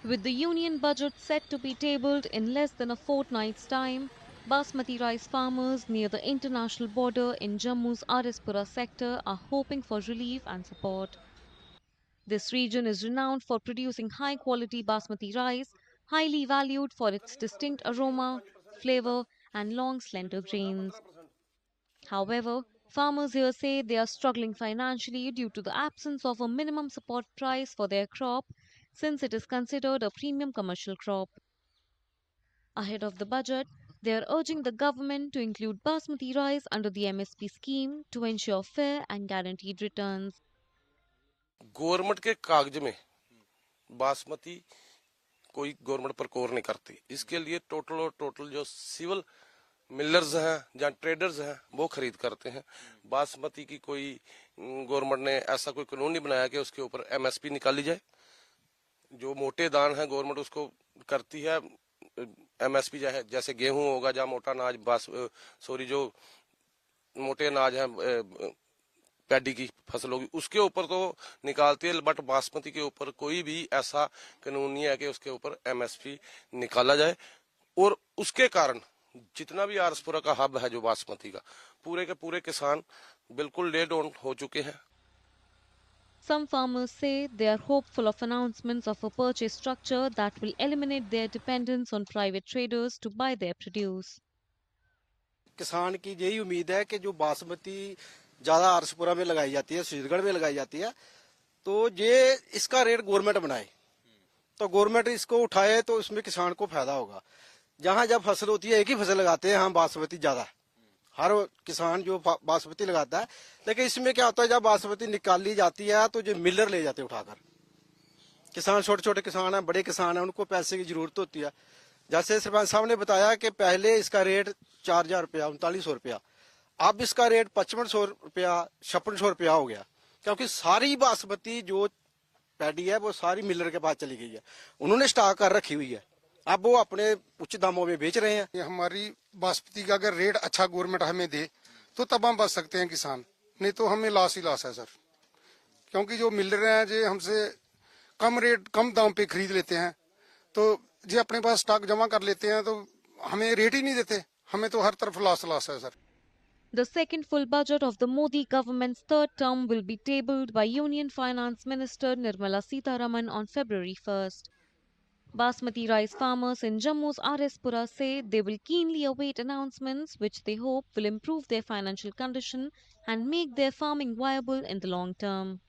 With the union budget set to be tabled in less than a fortnight's time, basmati rice farmers near the international border in Jammu's Arispura sector are hoping for relief and support. This region is renowned for producing high quality basmati rice, highly valued for its distinct aroma, flavor, and long slender grains. However, farmers here say they are struggling financially due to the absence of a minimum support price for their crop, since it is considered a premium commercial crop. Ahead of the budget, they are urging the government to include basmati rice under the MSP scheme to ensure fair and guaranteed returns. Government के कागज में बासमती कोई government प्रकोर नहीं करती। इसके लिए total जो civil millers हैं या ट्रेडर्स हैं वो खरीद करते हैं। बासमती की कोई गवर्नमेंट ने ऐसा कोई कानून नहीं बनाया कि उसके ऊपर एमएसपी निकाली जाए। जो मोटे दान है गवर्नमेंट उसको करती है एमएसपी, जैसे गेहूं होगा या मोटा अनाज जो मोटे अनाज है पैडी की फसल होगी उसके ऊपर तो निकालती है, बट बासमती के ऊपर कोई भी ऐसा कानून नहीं है कि उसके ऊपर एमएसपी निकाला जाए। और उसके कारण जितना भी आरसपुरा का हब है जो बासमती का, पूरे के पूरे किसान बिल्कुल डे डाउन हो चुके हैं। Some farmers say they are hopeful of announcements of a purchase structure that will eliminate their dependence on private traders to buy their produce. किसान की यही उम्मीद है कि जो बासमती ज्यादा आरसपुरा में लगाई जाती है, सीधगढ़ में लगाई जाती है, तो ये इसका रेट गवर्नमेंट बनाए, तो गवर्नमेंट इसको उठाए तो इसमें किसान को फायदा होगा। जहाँ जब फसल होती है एक ही फसल लगाते हैं हम बासमती ज्यादा, हर किसान जो बासमती लगाता है, लेकिन इसमें क्या होता है जब बासमती निकाली जाती है तो जो मिलर ले जाते हैं उठाकर। किसान छोटे छोटे किसान हैं, बड़े किसान हैं, उनको पैसे की जरूरत होती है। जैसे सरपंच साहब ने बताया कि पहले इसका रेट 4000 रुपया 3900 रुपया, अब इसका रेट 5500 रुपया 5600 रुपया हो गया, क्योंकि सारी बासमती जो पैडी है वो सारी मिलर के पास चली गई है, उन्होंने स्टॉक कर रखी हुई है, अब वो अपने उच्च दामों में बेच रहे हैं। ये हमारी बासमती का अगर रेट अच्छा गवर्नमेंट हमें दे तो तब हम बच सकते हैं किसान, नहीं तो हमें लॉस ही लॉस है सर। क्योंकि जो मिलर हैं जो हमसे कम दाम पे खरीद लेते हैं, तो जो अपने पास स्टॉक जमा कर लेते हैं तो हमें रेट ही नहीं देते, हमें तो हर तरफ लॉस है sir. The second full budget of the Modi government's third term will be tabled by Union Finance Minister Nirmala Sitharaman on February 1st. Basmati rice farmers in Jammu's Arispura say they will keenly await announcements which they hope will improve their financial condition and make their farming viable in the long term.